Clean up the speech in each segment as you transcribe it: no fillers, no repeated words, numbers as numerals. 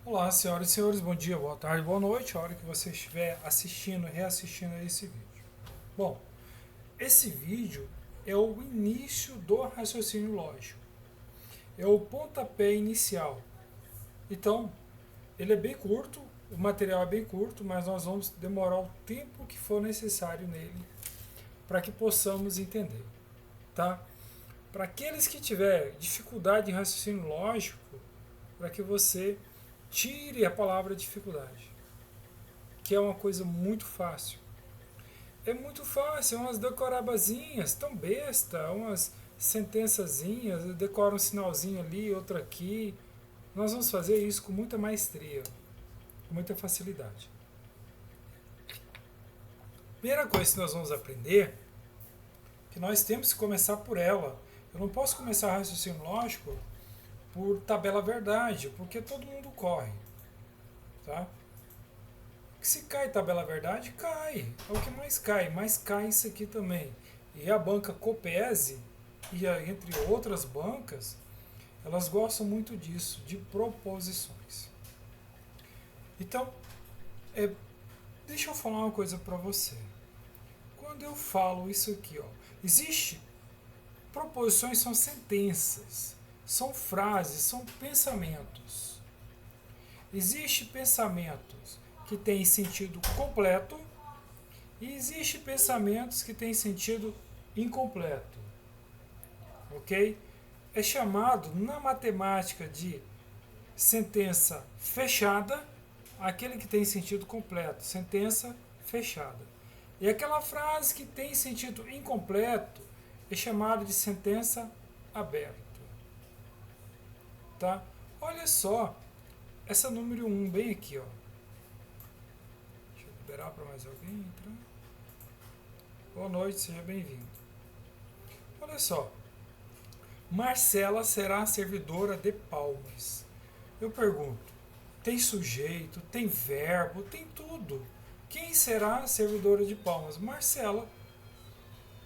Olá, senhoras e senhores, bom dia, boa tarde, boa noite, a hora que você estiver assistindo, reassistindo a esse vídeo. Bom, esse vídeo é o início do raciocínio lógico, é o pontapé inicial. Então, ele é bem curto, o material é bem curto, mas nós vamos demorar o tempo que for necessário nele para que possamos entender, tá? Para aqueles que tiver dificuldade em raciocínio lógico, para que você tire a palavra dificuldade, que é uma coisa muito fácil. É muito fácil, umas decorabazinhas, tão besta, umas sentençazinhas, decora um sinalzinho ali, outro aqui. Nós vamos fazer isso com muita maestria, com muita facilidade. Primeira coisa que nós vamos aprender, é que nós temos que começar por ela. Eu não posso começar raciocínio lógico por tabela verdade, porque todo mundo corre, tá? Se cai tabela verdade, cai. É o que mais cai. Mas cai isso aqui também. E a banca Copese, entre outras bancas, elas gostam muito disso, de proposições. Então, é, deixa eu falar uma coisa para você. Quando eu falo isso aqui, ó, existe proposições, são sentenças, são frases, são pensamentos. Existe pensamentos que têm sentido completo e existe pensamentos que têm sentido incompleto, ok? É chamado na matemática de sentença fechada, aquele que tem sentido completo, sentença fechada. E aquela frase que tem sentido incompleto é chamada de sentença aberta, tá? Olha só, essa número um bem aqui, ó. Deixa eu liberar para mais alguém entrar. Boa noite, seja bem-vindo. Olha só, Marcela será servidora de Palmas. Eu pergunto, tem sujeito, tem verbo, tem tudo. Quem será servidora de Palmas? Marcela,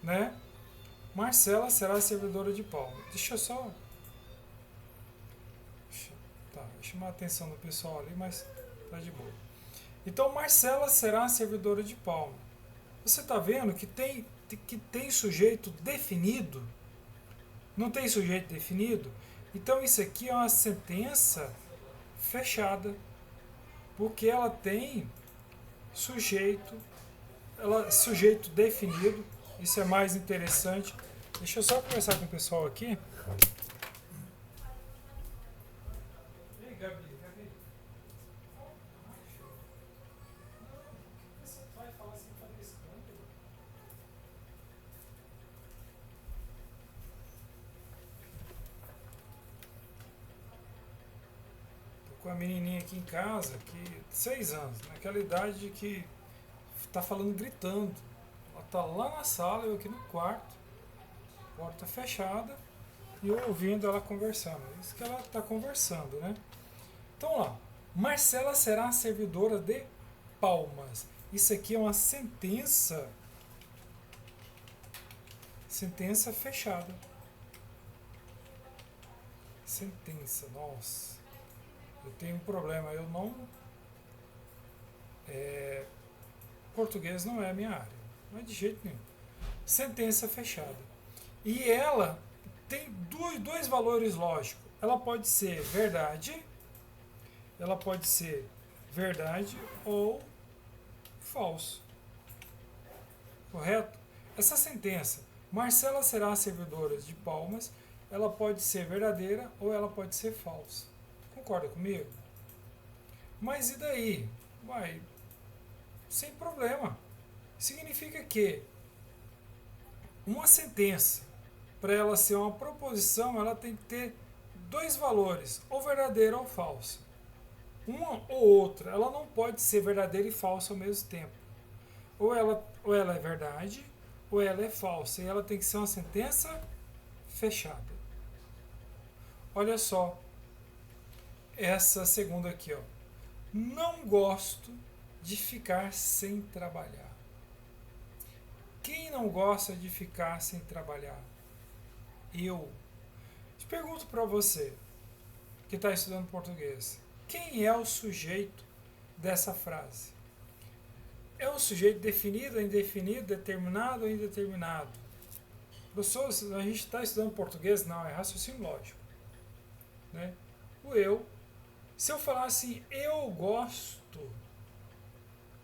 né? Marcela será servidora de Palmas. Deixa eu só. Tá, chamar a atenção do pessoal ali, mas tá de boa. Então, Marcela será servidora de Palmas. Você está vendo que tem sujeito definido? Não tem sujeito definido? Então, isso aqui é uma sentença fechada, porque ela tem sujeito, sujeito definido. Isso é mais interessante. Deixa eu só conversar com o pessoal aqui. Ei, Gabi. Você vai falar assim, fazer escândalo? Tô com a menininha aqui em casa, que 6 anos, naquela idade de que tá falando gritando. Ela tá lá na sala, eu aqui no quarto, porta fechada, e eu ouvindo ela conversando. É isso que ela tá conversando, né? Então lá, Marcela será servidora de Palmas. Isso aqui é uma sentença fechada. Sentença, nossa. Eu tenho um problema, eu não. Português não é a minha área, não é de jeito nenhum. Sentença fechada. E ela tem dois valores lógicos. Ela pode ser verdade ou falso. Correto? Essa sentença, Marcela será servidora de Palmas, ela pode ser verdadeira ou ela pode ser falsa. Concorda comigo? Mas e daí? Vai, sem problema. Significa que uma sentença, para ela ser uma proposição, ela tem que ter dois valores, ou verdadeira ou falsa. Uma ou outra, ela não pode ser verdadeira e falsa ao mesmo tempo. Ou ela é verdade, ou ela é falsa. E ela tem que ser uma sentença fechada. Olha só, essa segunda aqui, ó. Não gosto de ficar sem trabalhar. Quem não gosta de ficar sem trabalhar? Eu. Te pergunto para você, que está estudando português. Quem é o sujeito dessa frase? É um sujeito definido, indefinido, determinado ou indeterminado? Professor, a gente está estudando português? Não, é raciocínio lógico. Né? O eu. Se eu falar assim, eu gosto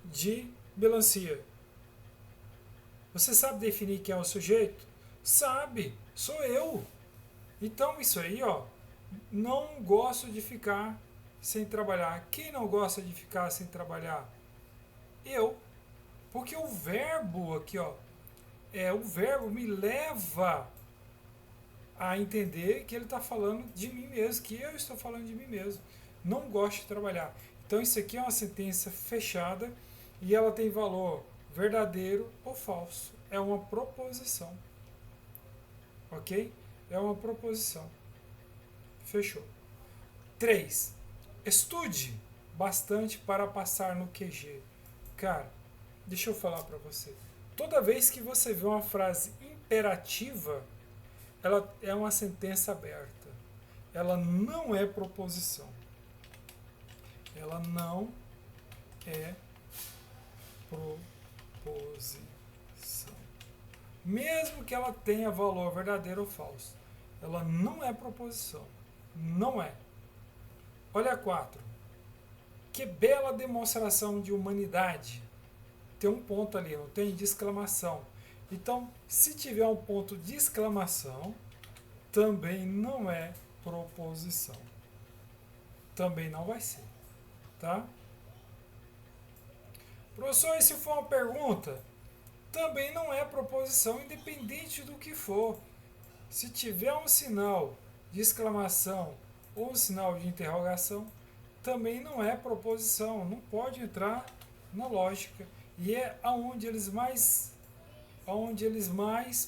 de melancia, você sabe definir quem é o sujeito? Sabe, sou eu. Então isso aí, ó, não gosto de ficar sem trabalhar. Quem não gosta de ficar sem trabalhar? Eu. Porque o verbo aqui, ó, o verbo me leva a entender que ele está falando de mim mesmo, que eu estou falando de mim mesmo. Não gosto de trabalhar. Então isso aqui é uma sentença fechada e ela tem valor verdadeiro ou falso. É uma proposição. Ok? É uma proposição. Fechou. 3. Estude bastante para passar no QG. Cara, deixa eu falar para você. Toda vez que você vê uma frase imperativa, ela é uma sentença aberta. Ela não é proposição. Ela não é proposição. Mesmo que ela tenha valor verdadeiro ou falso, ela não é proposição. Não é. Olha a 4. Que bela demonstração de humanidade. Tem um ponto ali, não tem? De exclamação. Então, se tiver um ponto de exclamação, também não é proposição. Também não vai ser. Tá? Professor, e se for uma pergunta? Também não é proposição, independente do que for. Se tiver um sinal de exclamação ou um sinal de interrogação, também não é proposição, não pode entrar na lógica. E é aonde eles mais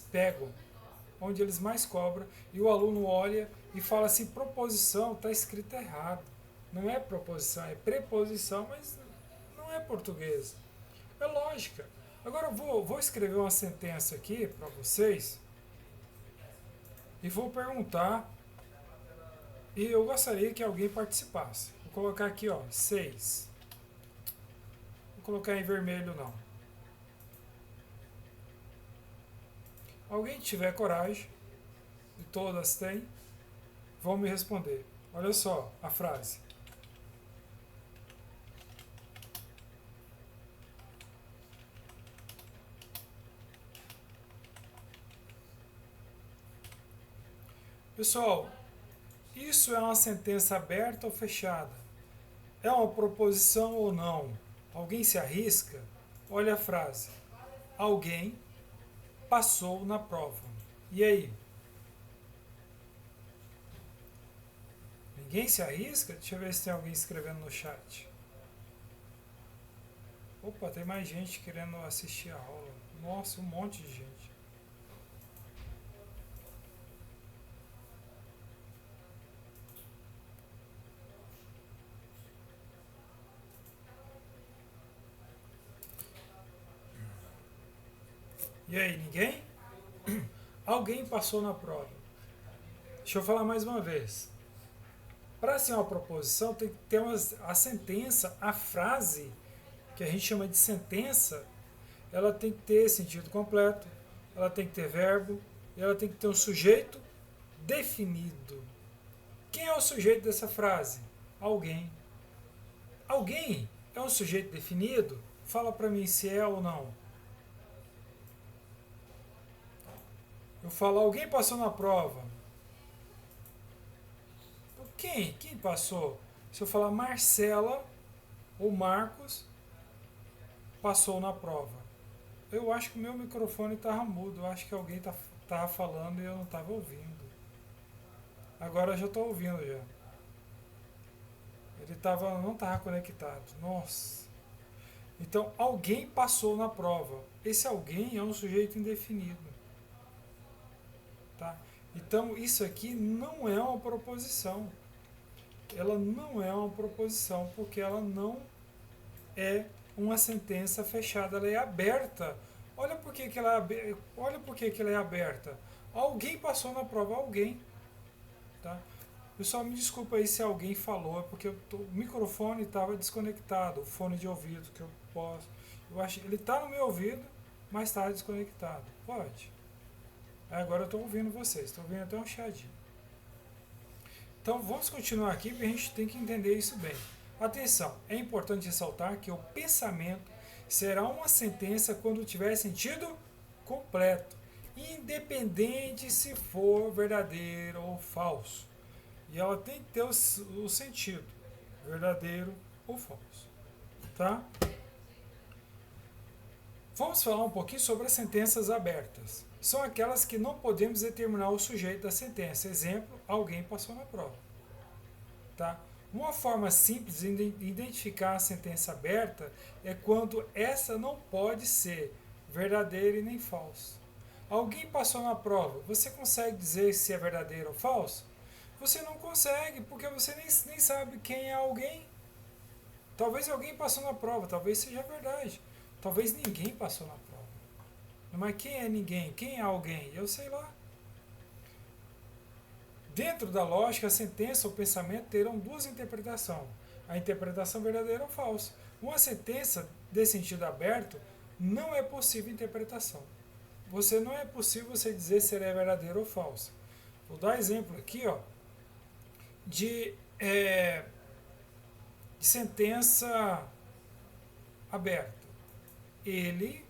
pegam, onde eles mais cobram, e o aluno olha e fala assim, proposição, está escrito errado. Não é proposição, é preposição, mas não é português. É lógica. Agora eu vou escrever uma sentença aqui para vocês e vou perguntar, e eu gostaria que alguém participasse. Vou colocar aqui, ó, 6. Vou colocar em vermelho não. Alguém tiver coragem, e todas têm, vão me responder. Olha só a frase. Pessoal, isso é uma sentença aberta ou fechada? É uma proposição ou não? Alguém se arrisca? Olha a frase. Alguém passou na prova. E aí? Ninguém se arrisca? Deixa eu ver se tem alguém escrevendo no chat. Opa, tem mais gente querendo assistir a aula. Nossa, um monte de gente. E aí, ninguém? Alguém passou na prova. Deixa eu falar mais uma vez. Para ser uma proposição, tem que ter a sentença, a frase, que a gente chama de sentença, ela tem que ter sentido completo, ela tem que ter verbo, e ela tem que ter um sujeito definido. Quem é o sujeito dessa frase? Alguém. Alguém é um sujeito definido? Fala para mim se é ou não. Eu falo, alguém passou na prova. Quem? Quem passou? Se eu falar Marcela ou Marcos passou na prova. Eu acho que o meu microfone estava mudo. Eu acho que alguém estava falando e eu não estava ouvindo. Agora eu já estou ouvindo já. Ele não estava conectado. Nossa. Então, alguém passou na prova. Esse alguém é um sujeito indefinido. Tá? Então, isso aqui não é uma proposição. Ela não é uma proposição, porque ela não é uma sentença fechada, ela é aberta. Olha por que ela é aberta. Alguém passou na prova, alguém. Tá? Pessoal, me desculpa aí se alguém falou, é porque o microfone estava desconectado, o fone de ouvido que eu posso. Eu acho, ele está no meu ouvido, mas está desconectado. Pode. Agora eu estou ouvindo vocês, estou ouvindo até um chiadinho. Então vamos continuar aqui, porque a gente tem que entender isso bem. Atenção, é importante ressaltar que o pensamento será uma sentença quando tiver sentido completo, independente se for verdadeiro ou falso. E ela tem que ter o sentido, verdadeiro ou falso. Tá? Vamos falar um pouquinho sobre as sentenças abertas. São aquelas que não podemos determinar o sujeito da sentença. Exemplo, alguém passou na prova. Tá? Uma forma simples de identificar a sentença aberta é quando essa não pode ser verdadeira e nem falsa. Alguém passou na prova, você consegue dizer se é verdadeiro ou falso? Você não consegue, porque você nem sabe quem é alguém. Talvez alguém passou na prova, talvez seja verdade. Talvez ninguém passou na prova. Mas quem é ninguém? Quem é alguém? Eu sei lá. Dentro da lógica, a sentença ou pensamento terão duas interpretações. A interpretação verdadeira ou falsa. Uma sentença de sentido aberto não é possível interpretação. Você não é possível você dizer se ela é verdadeira ou falsa. Vou dar exemplo aqui, ó, de sentença aberta. Ele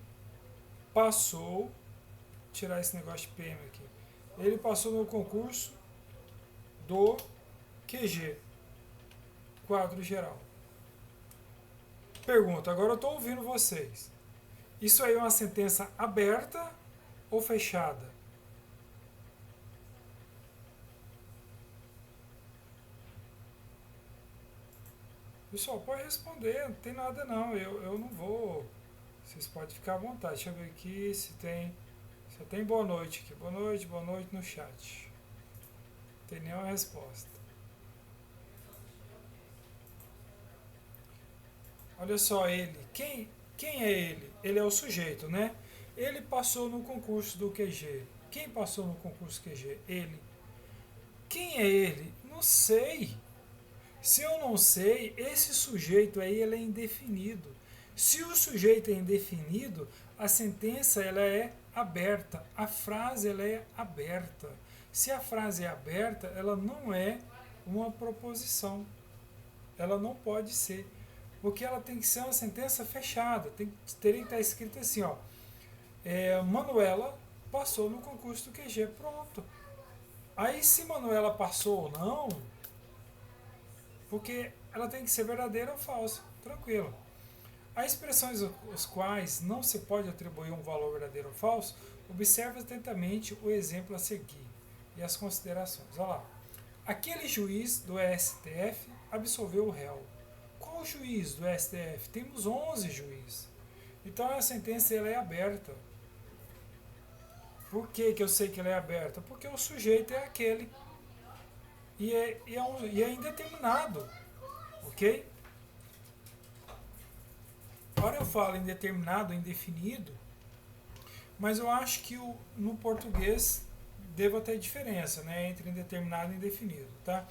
passou, tirar esse negócio de PM aqui. Ele passou no concurso do QG, quadro geral. Pergunta, agora eu estou ouvindo vocês. Isso aí é uma sentença aberta ou fechada? Pessoal, pode responder, não tem nada não, eu não vou. Vocês podem ficar à vontade. Deixa eu ver aqui se tem. Só tem boa noite aqui. Boa noite no chat. Não tem nenhuma resposta. Olha só ele. Quem é ele? Ele é o sujeito, né? Ele passou no concurso do QG. Quem passou no concurso QG? Ele. Quem é ele? Não sei. Se eu não sei, esse sujeito aí ele é indefinido. Se o sujeito é indefinido, a sentença ela é aberta, a frase ela é aberta. Se a frase é aberta, ela não é uma proposição. Ela não pode ser, porque ela tem que ser uma sentença fechada. Teria que estar escrito assim, ó. Manuela passou no concurso do QG, pronto. Aí se Manuela passou ou não, porque ela tem que ser verdadeira ou falsa, tranquilo. As expressões os quais não se pode atribuir um valor verdadeiro ou falso, observe atentamente o exemplo a seguir e as considerações. Olha lá. Aquele juiz do STF absolveu o réu. Qual juiz do STF? Temos 11 juízes. Então a sentença ela é aberta. Por que eu sei que ela é aberta? Porque o sujeito é aquele. E é indeterminado. Ok? Agora eu falo indeterminado, indefinido, mas eu acho que no português deva ter diferença, né, entre indeterminado e indefinido, tá?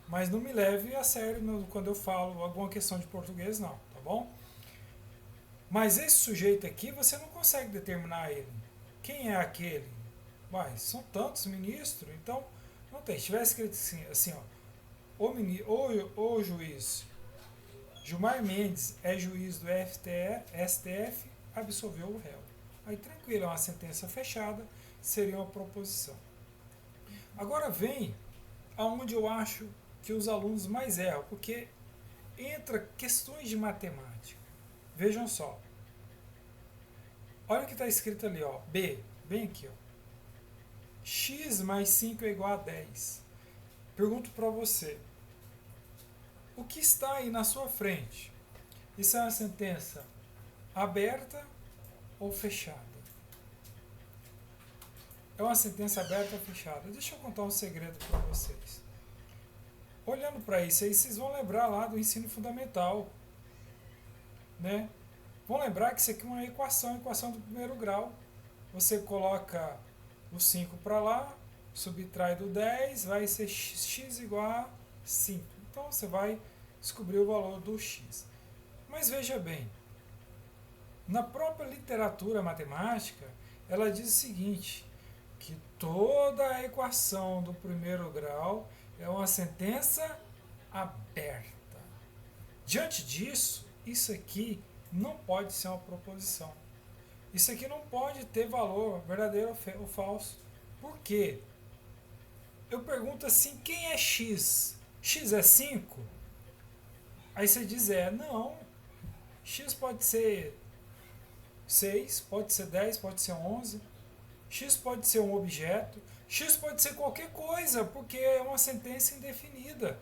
Mas não me leve a sério quando eu falo alguma questão de português, não, tá bom? Mas esse sujeito aqui, você não consegue determinar ele. Quem é aquele? Mas são tantos ministros, então não tem. Se tivesse escrito assim ó, o juiz Gilmar Mendes é juiz do STF, absolveu o réu. Aí tranquilo, é uma sentença fechada, seria uma proposição. Agora vem aonde eu acho que os alunos mais erram, porque entra questões de matemática. Vejam só. Olha o que está escrito ali, ó. B, bem aqui, ó. X mais 5 é igual a 10. Pergunto para você. O que está aí na sua frente? Isso é uma sentença aberta ou fechada? É uma sentença aberta ou fechada? Deixa eu contar um segredo para vocês. Olhando para isso aí, vocês vão lembrar lá do ensino fundamental, né? Vão lembrar que isso aqui é uma equação do primeiro grau. Você coloca o 5 para lá, subtrai do 10, vai ser x igual a 5. Então você vai descobrir o valor do x. Mas veja bem, na própria literatura matemática, ela diz o seguinte, que toda a equação do primeiro grau é uma sentença aberta. Diante disso, isso aqui não pode ser uma proposição. Isso aqui não pode ter valor verdadeiro ou falso. Por quê? Eu pergunto assim, quem é x? X é 5? Aí você diz, não. X pode ser 6, pode ser 10, pode ser 11. X pode ser um objeto. X pode ser qualquer coisa, porque é uma sentença indefinida.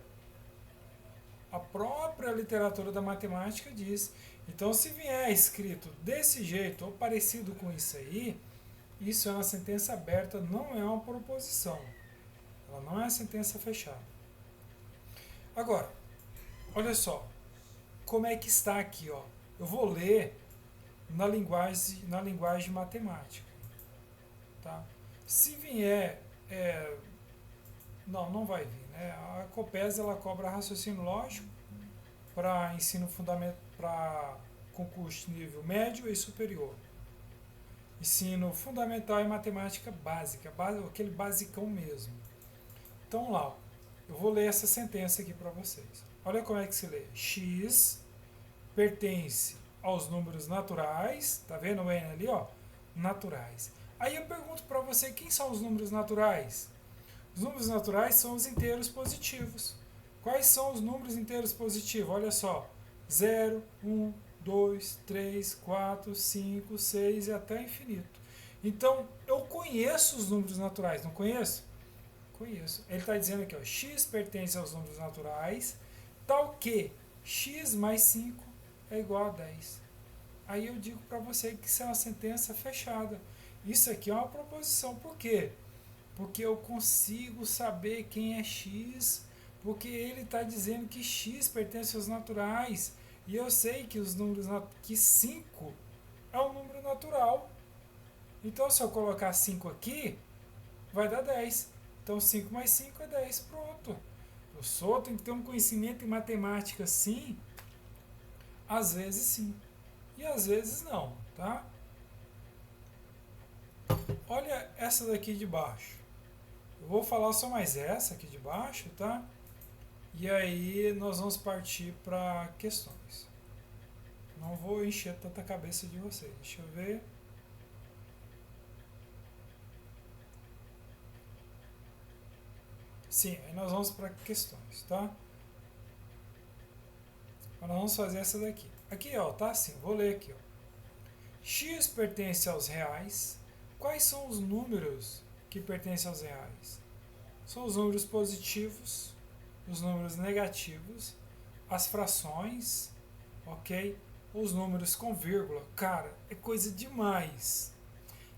A própria literatura da matemática diz. Então, se vier escrito desse jeito ou parecido com isso aí, isso é uma sentença aberta, não é uma proposição. Ela não é uma sentença fechada. Agora, olha só, como é que está aqui, ó. Eu vou ler na linguagem matemática, tá? Se vier, não vai vir, né? A Copesa ela cobra raciocínio lógico para ensino fundamental, para concurso de nível médio e superior. Ensino fundamental e matemática básica, aquele basicão mesmo. Então lá, eu vou ler essa sentença aqui para vocês. Olha como é que se lê. X pertence aos números naturais, tá vendo o N ali, ó? Naturais. Aí eu pergunto para você, quem são os números naturais? Os números naturais são os inteiros positivos. Quais são os números inteiros positivos? Olha só, 0, 1, 2, 3, 4, 5, 6 e até infinito. Então, eu conheço os números naturais, não conheço? Conheço. Ele está dizendo aqui, ó, x pertence aos números naturais, tal que x mais 5 é igual a 10. Aí eu digo para você que isso é uma sentença fechada. Isso aqui é uma proposição. Por quê? Porque eu consigo saber quem é x, porque ele está dizendo que x pertence aos naturais. E eu sei que que 5 é um número natural. Então, se eu colocar 5 aqui, vai dar 10. Então, 5 mais 5 é 10. Pronto. Eu tenho que ter um conhecimento em matemática, sim. Às vezes, sim. E às vezes, não. Tá? Olha essa daqui de baixo. Eu vou falar só mais essa aqui de baixo, tá? E aí nós vamos partir para questões. Não vou encher tanta cabeça de vocês. Deixa eu ver. Sim, aí nós vamos para questões, tá? Mas nós vamos fazer essa daqui. Aqui, ó, tá assim, vou ler aqui, ó. X pertence aos reais. Quais são os números que pertencem aos reais? São os números positivos, os números negativos, as frações, ok? Os números com vírgula. Cara, é coisa demais.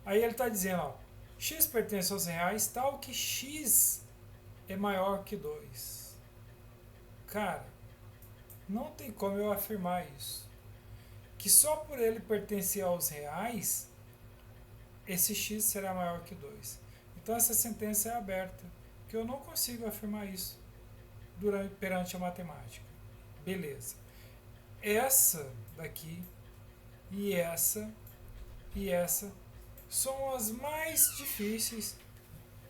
Aí ele está dizendo, ó, x pertence aos reais, tal que x é maior que 2. Cara, não tem como eu afirmar isso. Que só por ele pertencer aos reais, esse x será maior que 2. Então essa sentença é aberta, que eu não consigo afirmar isso perante a matemática. Beleza. Essa daqui e essa são as mais difíceis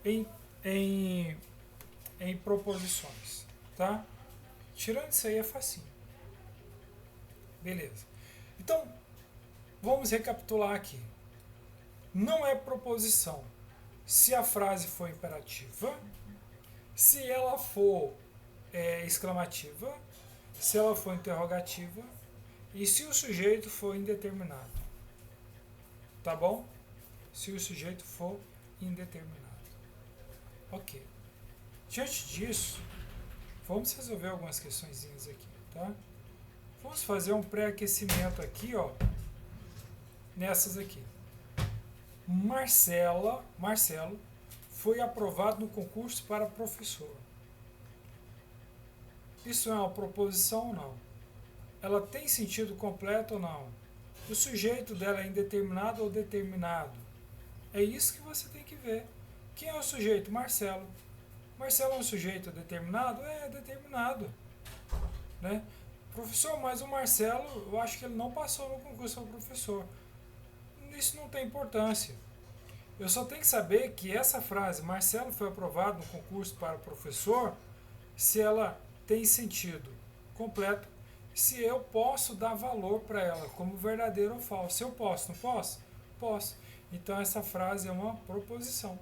em proposições, tá? Tirando isso aí é facinho. Beleza. Então, vamos recapitular aqui. Não é proposição se a frase for imperativa, se ela for exclamativa, se ela for interrogativa e se o sujeito for indeterminado. Tá bom? Se o sujeito for indeterminado. Ok. Diante disso, vamos resolver algumas questõezinhas aqui, tá? Vamos fazer um pré-aquecimento aqui, ó, nessas aqui. Marcelo foi aprovado no concurso para professor. Isso é uma proposição ou não? Ela tem sentido completo ou não? O sujeito dela é indeterminado ou determinado? É isso que você tem que ver. Quem é o sujeito? Marcelo. Marcelo é um sujeito determinado? É determinado. Né? Professor, mas o Marcelo, eu acho que ele não passou no concurso para professor. Isso não tem importância. Eu só tenho que saber que essa frase, Marcelo foi aprovado no concurso para professor, se ela tem sentido completo, se eu posso dar valor para ela como verdadeiro ou falso. Se eu posso, não posso? Posso. Então essa frase é uma proposição.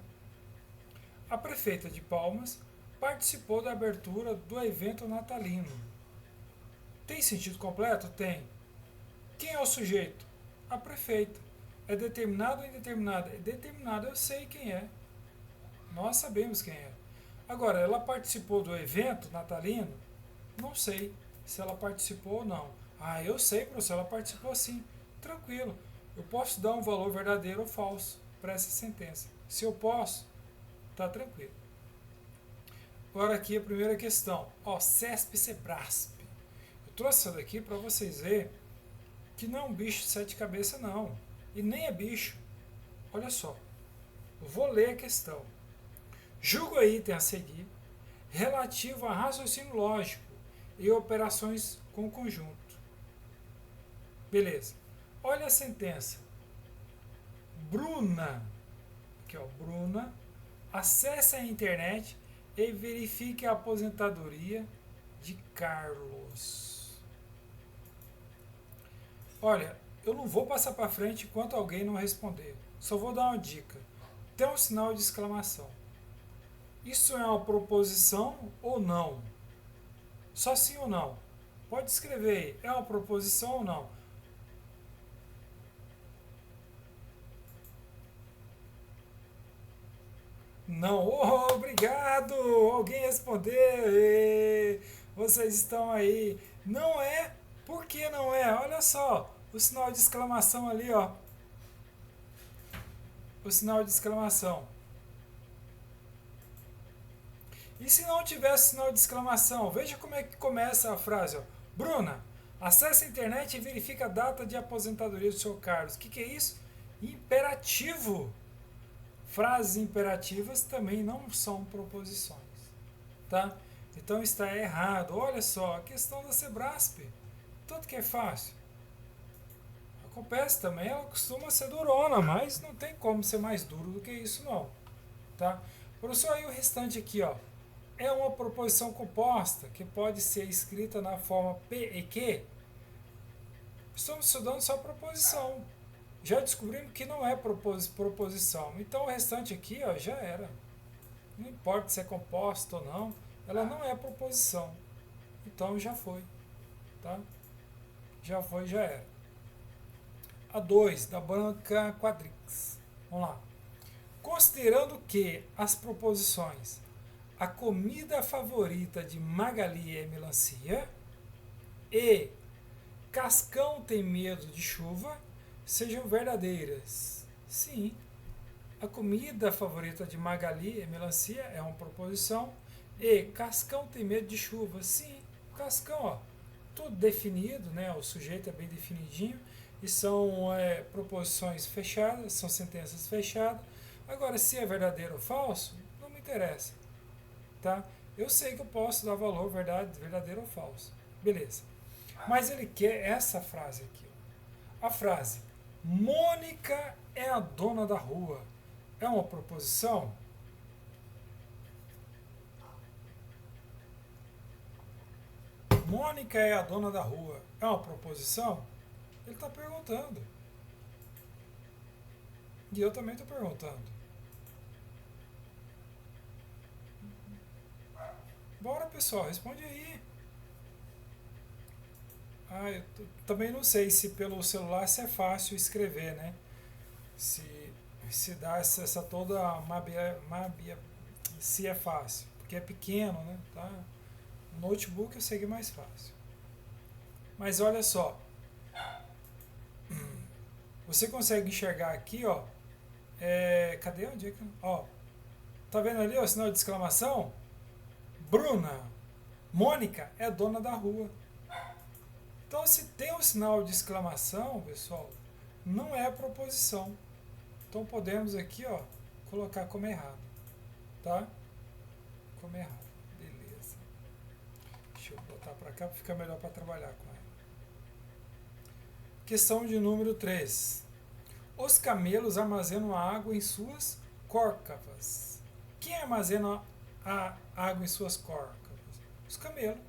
A prefeita de Palmas participou da abertura do evento natalino. Tem sentido completo? Tem. Quem é o sujeito? A prefeita. É determinado ou indeterminado? É determinado, eu sei quem é. Nós sabemos quem é. Agora, ela participou do evento natalino? Não sei se ela participou ou não. Ah, eu sei, professor, ela participou sim. Tranquilo. Eu posso dar um valor verdadeiro ou falso para essa sentença. Se eu posso, tá tranquilo. Agora aqui a primeira questão. Ó, CESP e SEBRASP. Eu trouxe essa daqui para vocês verem que não é um bicho de sete cabeças, não. E nem é bicho. Olha só. Eu vou ler a questão. Julgo a item a seguir relativo a raciocínio lógico e operações com conjunto. Beleza. Olha a sentença. Bruna, aqui ó, Bruna, acesse a internet e verifique a aposentadoria de Carlos. Olha, eu não vou passar para frente enquanto alguém não responder. Só vou dar uma dica. Tem um sinal de exclamação. Isso é uma proposição ou não? Só sim ou não? Pode escrever aí. É uma proposição ou não? Não. Oh, obrigado! Alguém respondeu. Vocês estão aí. Não é? Por que não é? Olha só. O sinal de exclamação ali, ó. O sinal de exclamação. E se não tivesse sinal de exclamação? Veja como é que começa a frase. Ó. Bruna, acesse a internet e verifique a data de aposentadoria do seu Carlos. O que é isso? Imperativo. Frases imperativas também não são proposições. Tá? Então está errado. Olha só, a questão da SEBRASP. Tanto que é fácil. Acontece também, ela costuma ser durona, mas não tem como ser mais duro do que isso não. Tá? Professor, aí o restante aqui, ó. É uma proposição composta que pode ser escrita na forma P e Q. Estamos estudando só proposição. Já descobrimos que não é proposição. Então o restante aqui ó, já era. Não importa se é composta ou não, ela não é proposição. Então já foi. Tá? Já foi, já era. A 2, da Branca Quadrix. Vamos lá. Considerando que as proposições a comida favorita de Magali é melancia e Cascão tem medo de chuva sejam verdadeiras. Sim, a comida favorita de Magali é melancia, é uma proposição. E Cascão tem medo de chuva. Sim, Cascão, ó, tudo definido, né? O sujeito é bem definidinho e são proposições fechadas, são sentenças fechadas. Agora, se é verdadeiro ou falso, não me interessa. Tá? Eu sei que eu posso dar valor verdadeiro ou falso. Beleza. Mas ele quer essa frase aqui. Ó. A frase Mônica é a dona da rua. É uma proposição? Mônica é a dona da rua. É uma proposição? Ele está perguntando. E eu também estou perguntando. Bora, pessoal, responde aí. Ah, eu também não sei se pelo celular se é fácil escrever, né? Se dá essa toda mabia, se é fácil, porque é pequeno, né? Tá? No notebook eu sei que é mais fácil. Mas olha só, você consegue enxergar aqui, ó? Cadê onde é que? Ó, tá vendo ali, ó, o sinal de exclamação? Bruna, Mônica é dona da rua. Então, se tem um sinal de exclamação, pessoal, não é proposição. Então, podemos aqui, ó, colocar como errado. Tá? Como errado. Beleza. Deixa eu botar para cá para ficar melhor para trabalhar com ela. Questão de número 3. Os camelos armazenam a água em suas córcavas. Quem armazena a água em suas córcavas? Os camelos.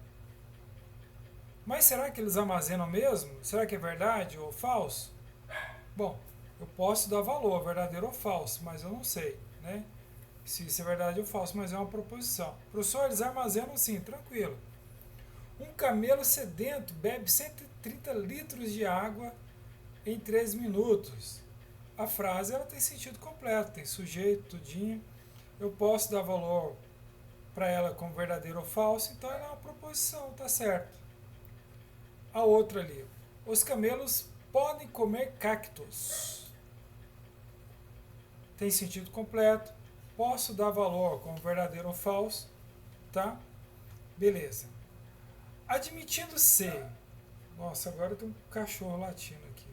Mas será que eles armazenam mesmo? Será que é verdade ou falso? Bom, eu posso dar valor, verdadeiro ou falso, mas eu não sei, né? Se isso é verdade ou falso, mas é uma proposição. Professor, eles armazenam sim, tranquilo. Um camelo sedento bebe 130 litros de água em 3 minutos. A frase ela tem sentido completo, tem sujeito, tudinho. Eu posso dar valor para ela como verdadeiro ou falso, então ela é uma proposição, tá certo. A outra ali. Os camelos podem comer cactos. Tem sentido completo. Posso dar valor como verdadeiro ou falso, tá? Beleza. Admitindo ser. Nossa, agora tem um cachorro latindo aqui.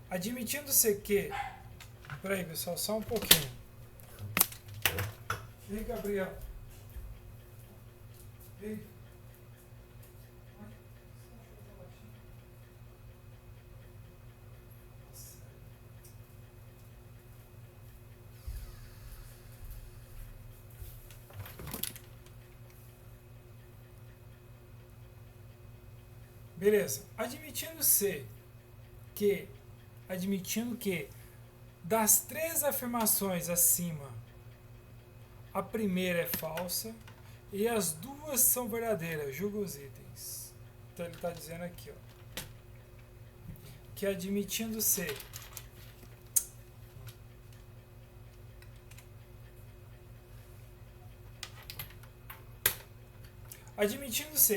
Admitindo ser que. Peraí, pessoal, só um pouquinho. Ei, Gabriel. Ei. Beleza. Admitindo que das 3 afirmações acima, a primeira é falsa e as 2 são verdadeiras, julga os itens. Então ele está dizendo aqui, ó, que admitindo ser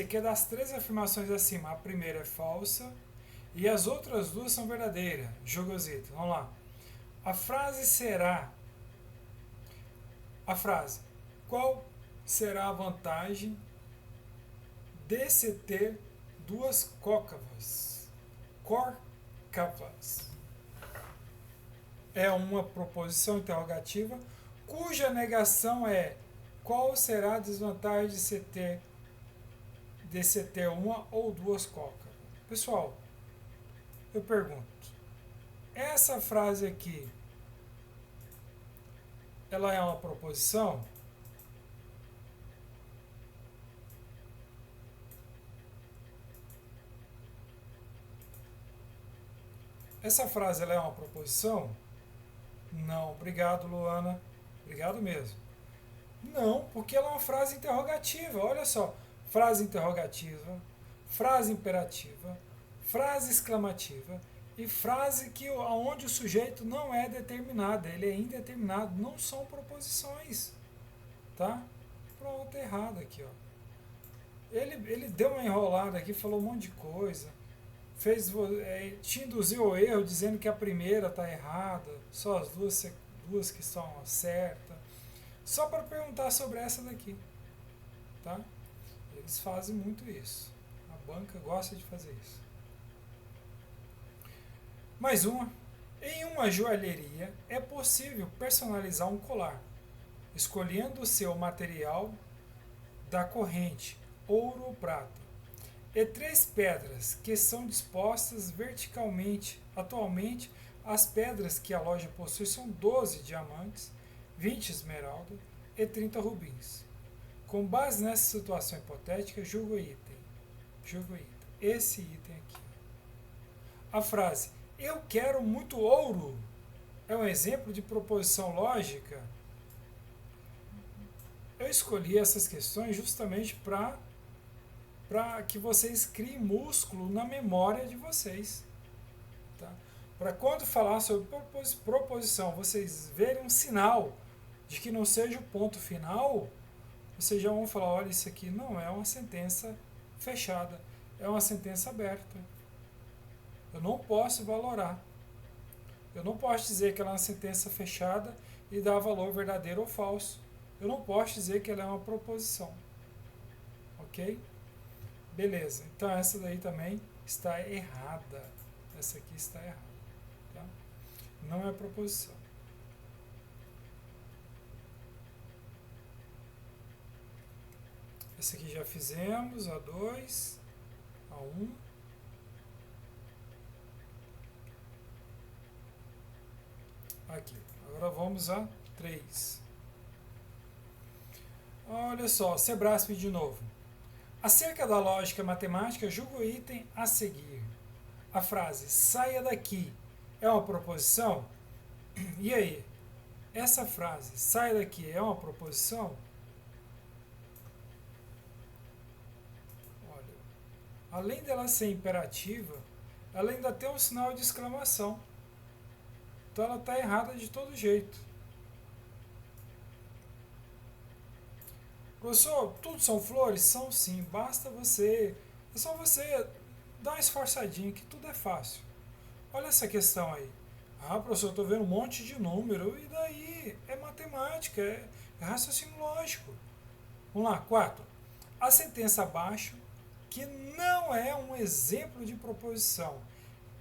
que das 3 afirmações acima, a primeira é falsa e as outras 2 são verdadeiras. Julga os itens. Vamos lá. A frase, qual será a vantagem de se ter 2 córcavas? Córcavas. É uma proposição interrogativa cuja negação é qual será a desvantagem de se ter uma ou 2 córcavas. Pessoal, eu pergunto, essa frase aqui, ela é uma proposição? Essa frase ela é uma proposição? Não. Obrigado, Luana. Obrigado mesmo. Não, porque ela é uma frase interrogativa. Olha só. Frase interrogativa, frase imperativa, frase exclamativa e frase onde o sujeito não é determinado, ele é indeterminado, não são proposições, tá? Pronto, errado aqui, ó. Ele deu uma enrolada aqui, falou um monte de coisa, te induziu ao erro dizendo que a primeira está errada, só as duas que estão certas, só para perguntar sobre essa daqui, tá? Eles fazem muito isso. A banca gosta de fazer isso. Mais uma. Em uma joalheria é possível personalizar um colar, escolhendo o seu material da corrente, ouro ou prata, e 3 pedras que são dispostas verticalmente. Atualmente, as pedras que a loja possui são 12 diamantes, 20 esmeraldas e 30 rubins. Com base nessa situação hipotética, julga o item. Esse item aqui. A frase, eu quero muito ouro, é um exemplo de proposição lógica? Eu escolhi essas questões justamente para que vocês criem músculo na memória de vocês. Tá? Para quando falar sobre proposição, vocês verem um sinal de que não seja o ponto final, vocês já vão falar, olha, isso aqui não é uma sentença fechada, é uma sentença aberta. Eu não posso valorar. Eu não posso dizer que ela é uma sentença fechada e dar valor verdadeiro ou falso. Eu não posso dizer que ela é uma proposição. Ok? Beleza. Então essa daí também está errada. Essa aqui está errada. Tá? Não é proposição. Esse aqui já fizemos, A2, A1. Aqui. Agora vamos a 3. Olha só, Sebrasp de novo. Acerca da lógica matemática, julgo o item a seguir. A frase saia daqui é uma proposição? E aí? Essa frase saia daqui é uma proposição? Olha, além dela ser imperativa, ela ainda tem um sinal de exclamação. Então ela está errada de todo jeito. Professor, tudo são flores? São sim, basta você. É só você dar uma esforçadinha que tudo é fácil. Olha essa questão aí. Ah, professor, eu estou vendo um monte de número, e daí? É matemática, é raciocínio lógico. Vamos lá, 4. A sentença abaixo, que não é um exemplo de proposição,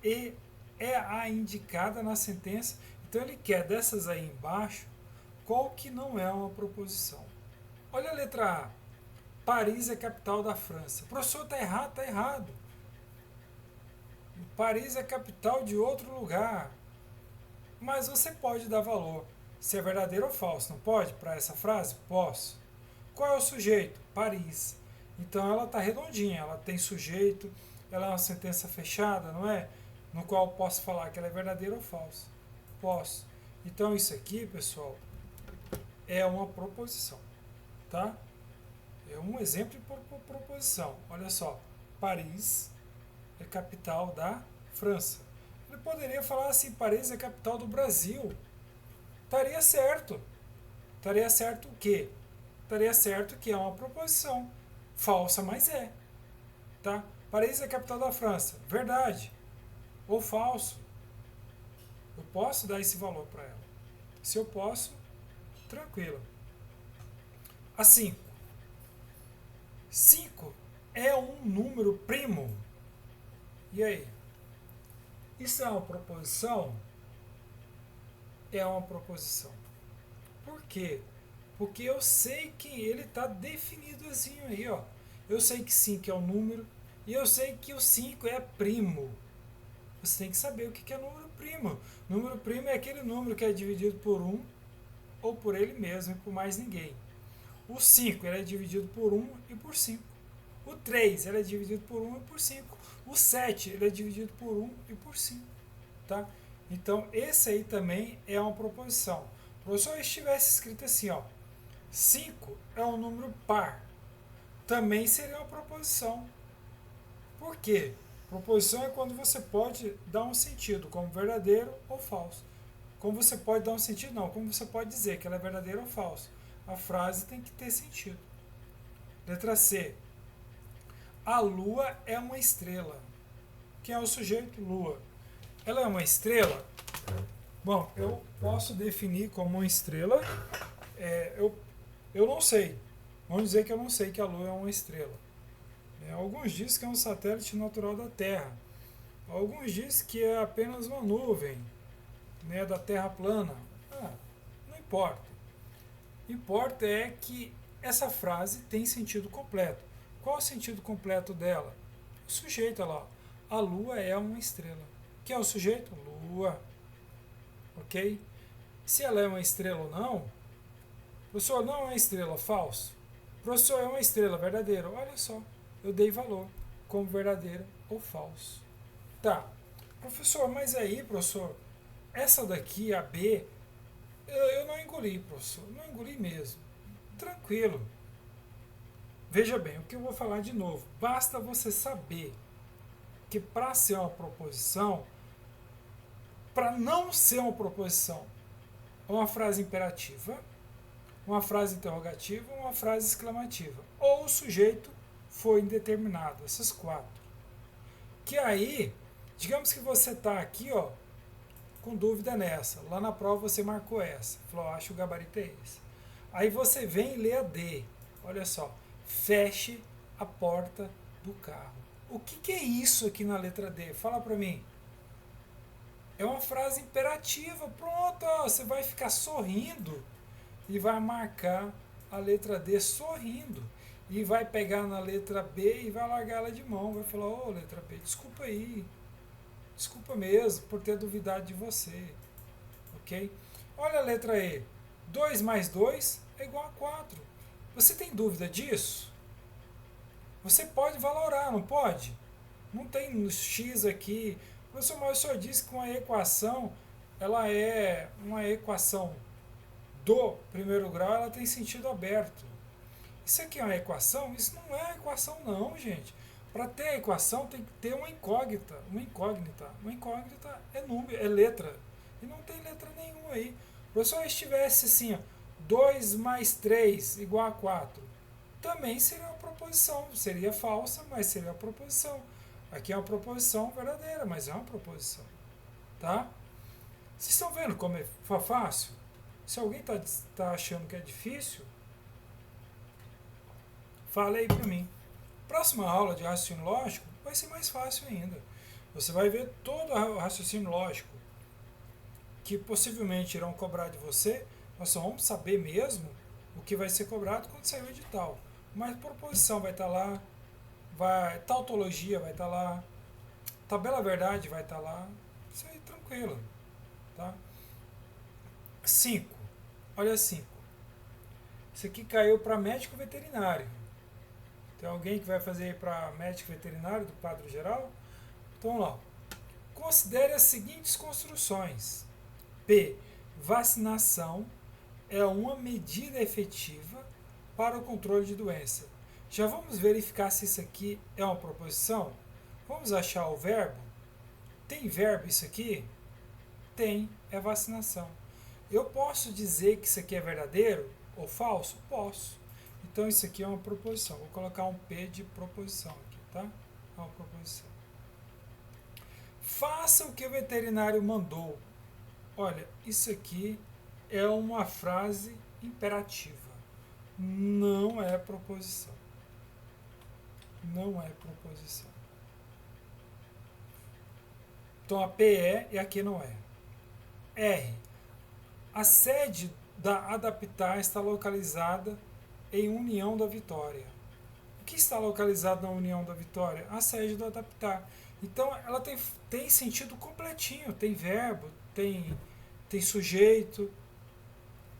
e é a indicada na sentença. Então ele quer dessas aí embaixo, qual que não é uma proposição. Olha a letra A. Paris é capital da França. Professor, está errado, está errado. Paris é capital de outro lugar. Mas você pode dar valor, se é verdadeiro ou falso, não pode? Para essa frase? Posso. Qual é o sujeito? Paris. Então ela está redondinha, ela tem sujeito, ela é uma sentença fechada, não é? No qual posso falar que ela é verdadeira ou falsa. Posso. Então isso aqui, pessoal, é uma proposição. Tá? É um exemplo de proposição. Olha só, Paris é capital da França. Ele poderia falar assim, Paris é capital do Brasil. Estaria certo. Estaria certo o quê? Estaria certo que é uma proposição. Falsa, mas é. Tá? Paris é capital da França. Verdade. Ou falso. Eu posso dar esse valor para ela. Se eu posso, tranquilo. A 5. 5 é um número primo. E aí? Isso é uma proposição? É uma proposição. Por quê? Porque eu sei que ele está definido assim aí, ó. Eu sei que 5 é um número e eu sei que o 5 é primo. Você tem que saber o que é número primo. Número primo é aquele número que é dividido por 1 ou por ele mesmo e por mais ninguém. O 5 ele é dividido por 1 e por 5. O 3 ele é dividido por 1 e por 5. O 7 ele é dividido por 1 e por 5. Tá? Então, esse aí também é uma proposição. Professor, se estivesse escrito assim, ó, 5 é um número par, também seria uma proposição. Por quê? Proposição é quando você pode dar um sentido, como verdadeiro ou falso. Como você pode dar um sentido? Não, como você pode dizer que ela é verdadeira ou falsa. A frase tem que ter sentido. Letra C. A Lua é uma estrela. Quem é o sujeito? Lua. Ela é uma estrela? Bom, eu posso definir como uma estrela. Eu não sei. Vamos dizer que eu não sei que a Lua é uma estrela. Alguns dizem que é um satélite natural da Terra. Alguns dizem que é apenas uma nuvem, né, da Terra plana. Não importa. Importa é que essa frase tem sentido completo. Qual o sentido completo dela? O sujeito, olha lá. A Lua é uma estrela. Quem é o sujeito? Lua. Ok? Se ela é uma estrela ou não, professor, não é uma estrela, falso. Professor, é uma estrela verdadeira. Olha só, eu dei valor como verdadeira ou falso. Tá. Professor, mas aí, professor, essa daqui, a B, eu não engoli, professor. Não engoli mesmo. Tranquilo. Veja bem, o que eu vou falar de novo. Basta você saber que para ser uma proposição, para não ser uma proposição, é uma frase imperativa, uma frase interrogativa, uma frase exclamativa. Ou o sujeito foi indeterminado, essas 4. Que aí, digamos que você está aqui, ó, com dúvida nessa. Lá na prova você marcou essa. Falou, acho que o gabarito é esse. Aí você vem e lê a D. Olha só. Feche a porta do carro. O que é isso aqui na letra D? Fala para mim. É uma frase imperativa. Pronto, ó, você vai ficar sorrindo e vai marcar a letra D sorrindo. e vai pegar na letra B e vai largar ela de mão, vai falar, ô letra B, desculpa aí, desculpa mesmo por ter duvidado de você, ok? Olha a letra E, 2 mais 2 é igual a 4. Você tem dúvida disso? Você pode valorar, não pode? Não tem um X aqui. Professor, mas o senhor disse que uma equação, ela é uma equação do primeiro grau, ela tem sentido aberto. Isso aqui é uma equação? Isso não é equação não, gente. Para ter a equação tem que ter uma incógnita. Uma incógnita. Uma incógnita é número, é letra. E não tem letra nenhuma aí. Se o professor estivesse assim, ó, 2 mais 3 igual a 4, também seria uma proposição. Seria falsa, mas seria uma proposição. Aqui é uma proposição verdadeira, mas é uma proposição. Tá? Vocês estão vendo como é fácil? Se alguém tá achando que é difícil, fala aí para mim. Próxima aula de raciocínio lógico vai ser mais fácil ainda. Você vai ver todo o raciocínio lógico que possivelmente irão cobrar de você. Nós só vamos saber mesmo o que vai ser cobrado quando sair o edital. Mas proposição vai estar lá, tautologia vai estar lá, tabela verdade vai estar lá. Isso aí tranquilo. Tá? 5. Olha 5. Isso aqui caiu para médico veterinário. Tem alguém que vai fazer para médico veterinário do quadro geral? Então vamos lá. Considere as seguintes construções. P. Vacinação é uma medida efetiva para o controle de doença. Já vamos verificar se isso aqui é uma proposição? Vamos achar o verbo? Tem verbo isso aqui? Tem, é vacinação. Eu posso dizer que isso aqui é verdadeiro ou falso? Posso. Então isso aqui é uma proposição. Vou colocar um P de proposição aqui, tá? É uma proposição. Faça o que o veterinário mandou. Olha, isso aqui é uma frase imperativa. Não é proposição. Não é proposição. Então a P é e aqui não é. R. A sede da Adaptar está localizada em União da Vitória. O que está localizado na União da Vitória? A sede do Adaptar. Então ela tem sentido completinho, tem verbo, tem sujeito.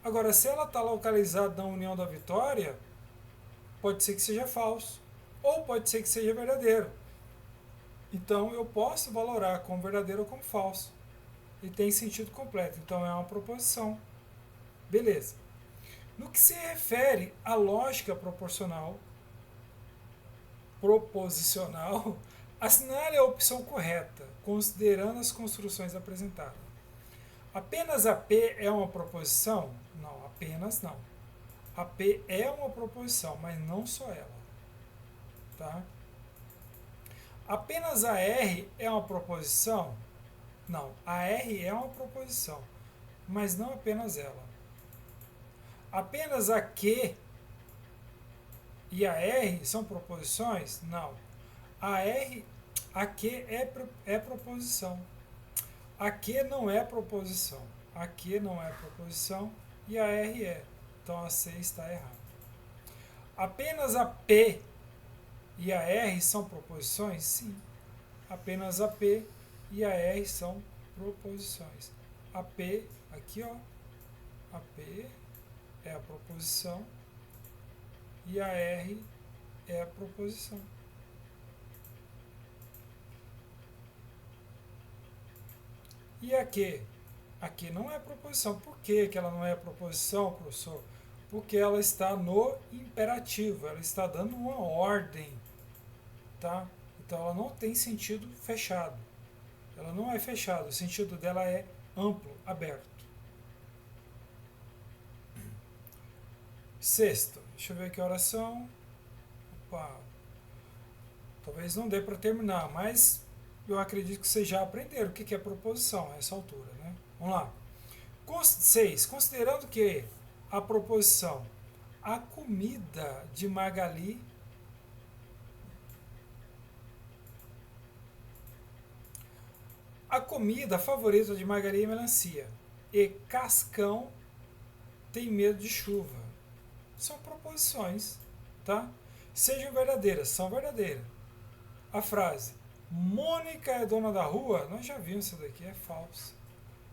Agora, se ela está localizada na União da Vitória, pode ser que seja falso, ou pode ser que seja verdadeiro. Então eu posso valorar como verdadeiro ou como falso. E tem sentido completo, então é uma proposição. Beleza. No que se refere à lógica proposicional, assinale a opção correta, considerando as construções apresentadas. Apenas a P é uma proposição? Não, apenas não. A P é uma proposição, mas não só ela. Tá? Apenas a R é uma proposição? Não, a R é uma proposição, mas não apenas ela. Apenas a Q e a R são proposições? Não. A Q é proposição. A Q não é proposição. A Q não é proposição e a R é. Então a C está errada. Apenas a P e a R são proposições? Sim. Apenas a P e a R são proposições. A P, aqui ó, a P é a proposição e a R é a proposição. E a Q? A Q não é proposição. Por que ela não é proposição, professor? Porque ela está no imperativo, ela está dando uma ordem, tá? Então ela não tem sentido fechado. Ela não é fechada, o sentido dela é amplo, aberto. Sexto, deixa eu ver aqui a oração. Opa, talvez não dê para terminar, mas eu acredito que vocês já aprenderam o que é proposição a essa altura, né? Vamos lá. 6. Considerando que a proposição a comida de Magali a comida favorita de Magali é melancia e Cascão tem medo de chuva. São proposições, tá? sejam verdadeiras, são verdadeiras. A frase Mônica é dona da rua, nós já vimos isso daqui, é falsa.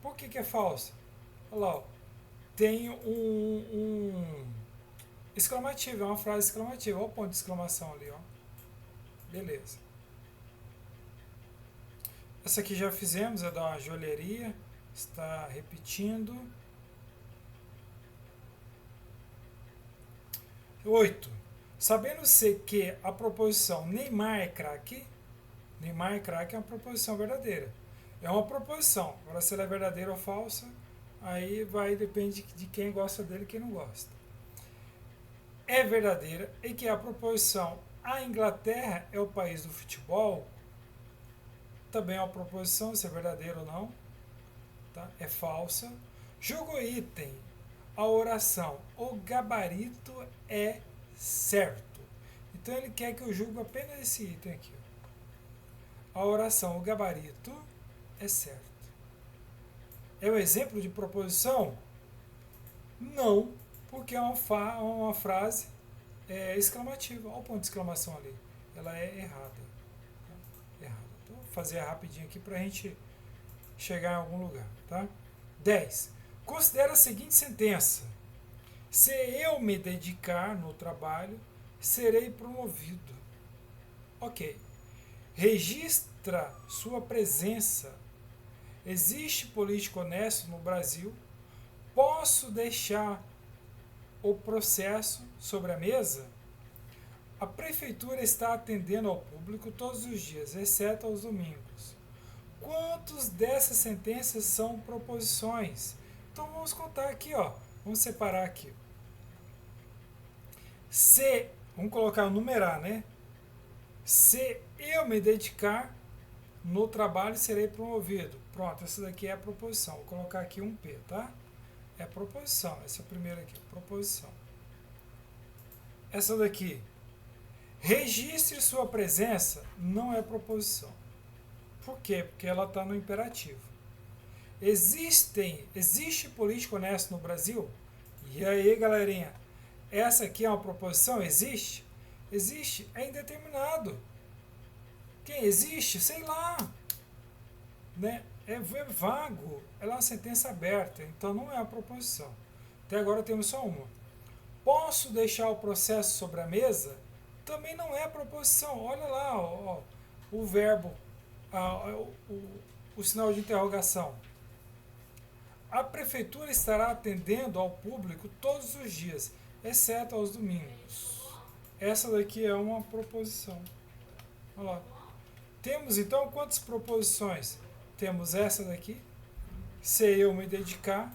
Por que é falsa? Olha lá, ó, tem um exclamativo, é uma frase exclamativa, olha o ponto de exclamação ali, ó. Beleza. Essa aqui já fizemos, é da uma joalheria, está repetindo. 8. Sabendo-se que a proposição Neymar é craque, Neymar é craque é uma proposição verdadeira. É uma proposição. Agora, se ela é verdadeira ou falsa, aí depende de quem gosta dele e quem não gosta. É verdadeira e que a proposição a Inglaterra é o país do futebol, também é uma proposição, se é verdadeira ou não, tá? É falsa. Jogo item, a oração, o gabarito é certo. Então ele quer que eu julgue apenas esse item aqui. A oração, o gabarito é certo. É um exemplo de proposição? Não, porque é uma frase exclamativa. Olha o ponto de exclamação ali. Ela é errada. Errada. Então, vou fazer rapidinho aqui para a gente chegar em algum lugar. Tá? 10. Considera a seguinte sentença. Se eu me dedicar no trabalho, serei promovido. Ok. Registra sua presença. Existe político honesto no Brasil? Posso deixar o processo sobre a mesa? A prefeitura está atendendo ao público todos os dias, exceto aos domingos. Quantos dessas sentenças são proposições? Então vamos contar aqui, ó. Vamos separar aqui. Se, vamos colocar, numerar, né? Se eu me dedicar no trabalho, serei promovido. Pronto, essa daqui é a proposição. Vou colocar aqui um P, tá? É a proposição. Essa primeira aqui, proposição. Essa daqui, registre sua presença, não é proposição. Por quê? Porque ela está no imperativo. Existe político honesto no Brasil? E aí, galerinha? Essa aqui é uma proposição? Existe? Existe? É indeterminado. Quem existe? Sei lá. Né? É vago. Ela é uma sentença aberta. Então não é uma proposição. Até agora temos só uma. Posso deixar o processo sobre a mesa? Também não é proposição. Olha lá, ó, o verbo, o sinal de interrogação. A prefeitura estará atendendo ao público todos os dias, exceto aos domingos. Essa daqui é uma proposição. Olha lá. Temos então quantas proposições? Temos essa daqui. Se eu me dedicar,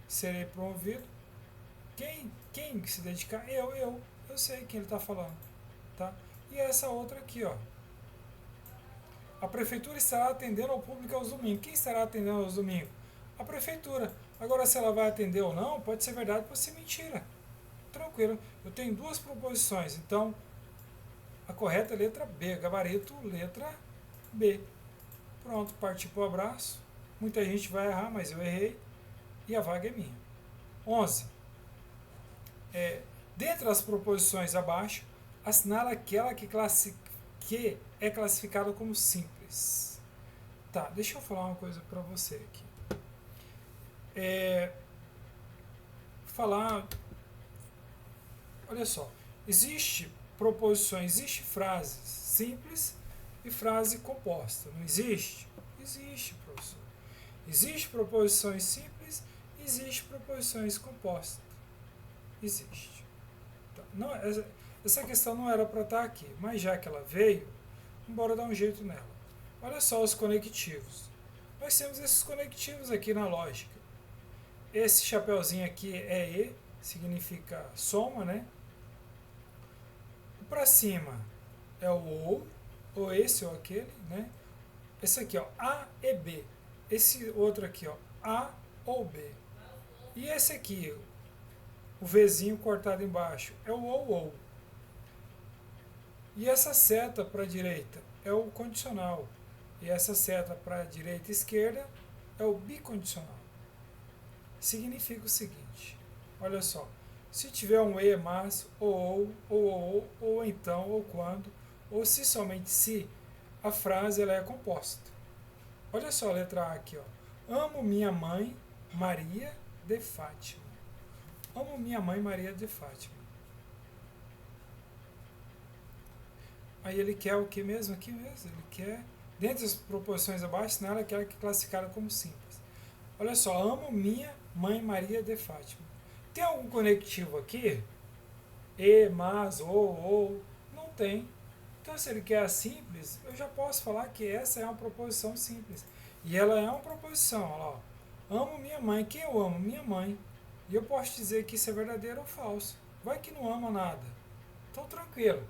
serei promovido. Quem se dedicar? Eu sei quem ele está falando. Tá? E essa outra aqui, ó. A prefeitura estará atendendo ao público aos domingos. Quem estará atendendo aos domingos? A prefeitura. Agora, se ela vai atender ou não, pode ser verdade, pode ser mentira. Tranquilo. Eu tenho duas proposições. Então, a correta é a letra B. Gabarito, letra B. Pronto, parti para o abraço. Muita gente vai errar, mas eu errei. E a vaga é minha. 11. Dentre as proposições abaixo, assinala aquela que é classificada como simples. Tá, deixa eu falar uma coisa para você aqui. Olha só, existe proposições, existe frases simples e frase composta. Não existe? Existe, professor. Existe proposições simples, existe proposições compostas. Existe. Tá. Não, essa questão não era para estar aqui, mas já que ela veio, bora dar um jeito nela. Olha só os conectivos. Nós temos esses conectivos aqui na lógica. Esse chapeuzinho aqui é E, significa soma, né? O para cima é o ou esse ou aquele, né? Esse aqui, ó, A e B. Esse outro aqui, ó, A ou B. E esse aqui, o Vzinho cortado embaixo, é o ou. E essa seta para a direita é o condicional. E essa seta para a direita e esquerda é o bicondicional. Significa o seguinte, olha só, se tiver um e, mas, ou então, ou quando, ou se somente se, a frase ela é composta. Olha só a letra A aqui, ó. Amo minha mãe, Maria de Fátima. Amo minha mãe, Maria de Fátima. Aí ele quer o que mesmo? Aqui mesmo. Ele quer, dentre as proposições abaixo, nela, quer que classificada como simples. Olha só, amo minha mãe, Maria de Fátima. Tem algum conectivo aqui? E, mas, ou, não tem. Então, se ele quer a simples, eu já posso falar que essa é uma proposição simples. E ela é uma proposição, olha lá. Amo minha mãe. Quem eu amo? Minha mãe. E eu posso dizer que isso é verdadeiro ou falso. Vai que não ama nada. Então, tranquilo.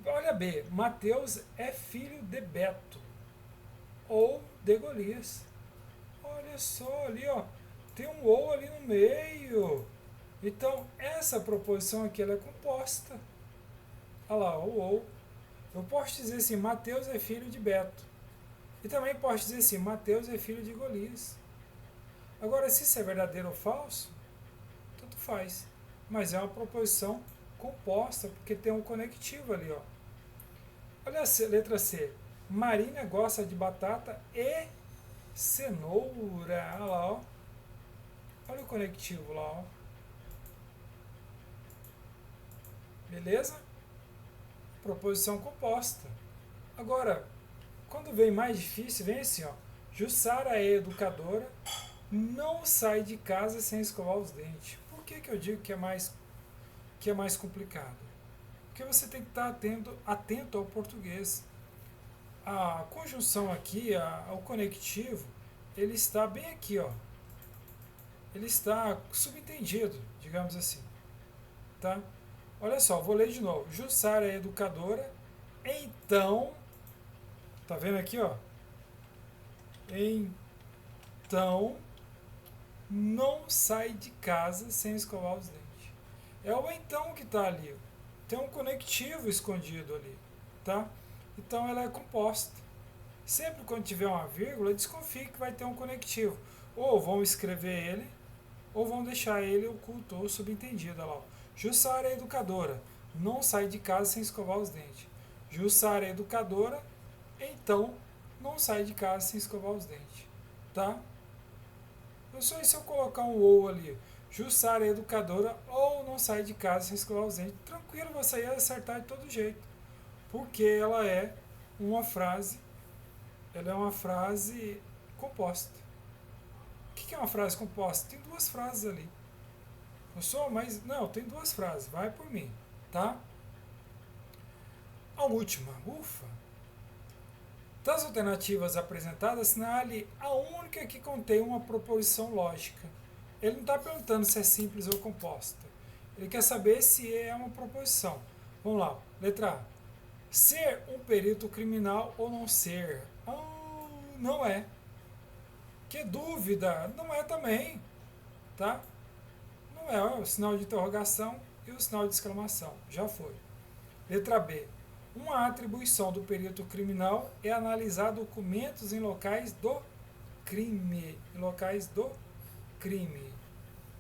Olha B. Mateus é filho de Beto. Ou de Golias. Olha só ali, ó. Tem um ou ali no meio. Então, essa proposição aqui ela é composta. Olha lá, o ou. Eu posso dizer assim, Mateus é filho de Beto. E também posso dizer assim, Mateus é filho de Golias. Agora, se isso é verdadeiro ou falso, tanto faz. Mas é uma proposição composta, porque tem um conectivo ali, ó. Olha a letra C. Marina gosta de batata e cenoura. Olha lá, ó. Olha o conectivo lá, ó. Beleza? Proposição composta. Agora, quando vem mais difícil, vem assim, ó. Jussara é educadora, não sai de casa sem escovar os dentes. Por que eu digo que é mais complicado? Porque você tem que estar atento ao português. A conjunção aqui, o conectivo, ele está bem aqui, ó. Ele está subentendido, digamos assim. Tá? Olha só, vou ler de novo. Jussara é educadora, então, tá vendo aqui, ó? Então, não sai de casa sem escovar os dentes. É o então que está ali. Tem um conectivo escondido ali, tá? Então ela é composta. Sempre quando tiver uma vírgula, desconfie que vai ter um conectivo. Ou vão escrever ele, ou vão deixar ele oculto ou subentendido. Olha lá. Jussara é educadora, não sai de casa sem escovar os dentes. Jussara é educadora, então não sai de casa sem escovar os dentes. Tá? Eu só se eu colocar um ou ali. Jussara é educadora ou não sai de casa sem escovar os dentes. Tranquilo, você ia acertar de todo jeito. Porque ela é uma frase composta. O que é uma frase composta? Tem duas frases ali. Não, tem duas frases. Vai por mim, tá? A última, ufa. Das alternativas apresentadas, assinale a única que contém uma proposição lógica. Ele não está perguntando se é simples ou composta. Ele quer saber se é uma proposição. Vamos lá. Letra A. Ser um perito criminal ou não ser? Não é. Que dúvida? Não é também. Tá? Não é o sinal de interrogação e o sinal de exclamação. Já foi. Letra B. Uma atribuição do perito criminal é analisar documentos em locais do crime.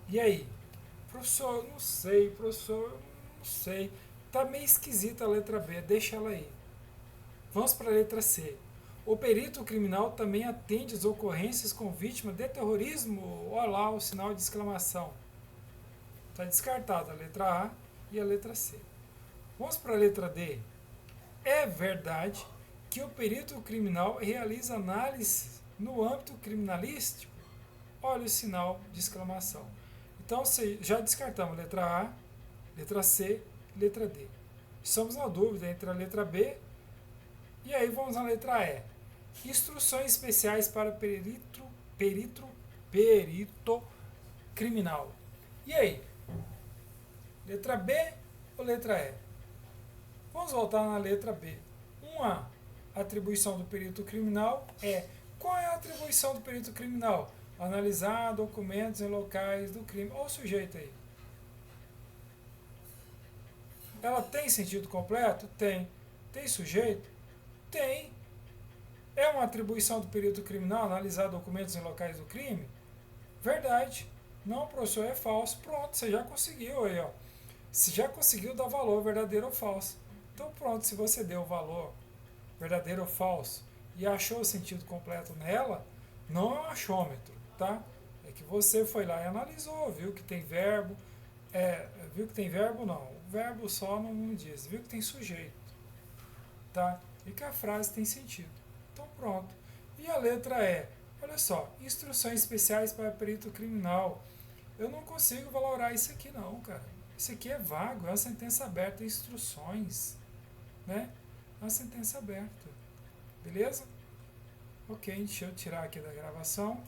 E aí? Professor, não sei. Tá meio esquisita a letra B, deixa ela aí. Vamos para a letra C. O perito criminal também atende as ocorrências com vítima de terrorismo? Olha lá o sinal de exclamação. Está descartada a letra A e a letra C. Vamos para a letra D. É verdade que o perito criminal realiza análise no âmbito criminalístico? Olha o sinal de exclamação. Então, já descartamos a letra A, letra C e letra D. Estamos na dúvida entre a letra B e aí vamos na letra E. Instruções especiais para perito criminal. E aí? Letra B ou letra E? Vamos voltar na letra B. Uma atribuição do perito criminal é... Qual é a atribuição do perito criminal? Analisar documentos em locais do crime. Olha o sujeito aí. Ela tem sentido completo? Tem. Tem sujeito? Tem. É uma atribuição do perito criminal analisar documentos em locais do crime? Verdade. Não, professor, é falso. Pronto, você já conseguiu aí, ó. Você já conseguiu dar valor verdadeiro ou falso. Então pronto, se você deu o valor verdadeiro ou falso e achou o sentido completo nela, não é um achômetro, tá? É que você foi lá e analisou, viu que tem verbo, viu que tem verbo não, o verbo só não diz, viu que tem sujeito, tá? E que a frase tem sentido. Então pronto. E a letra E, olha só, instruções especiais para perito criminal. Eu não consigo valorar isso aqui não, cara. Isso aqui é vago, é uma sentença aberta, instruções, né? É uma sentença aberta. Beleza? Ok, deixa eu tirar aqui da gravação.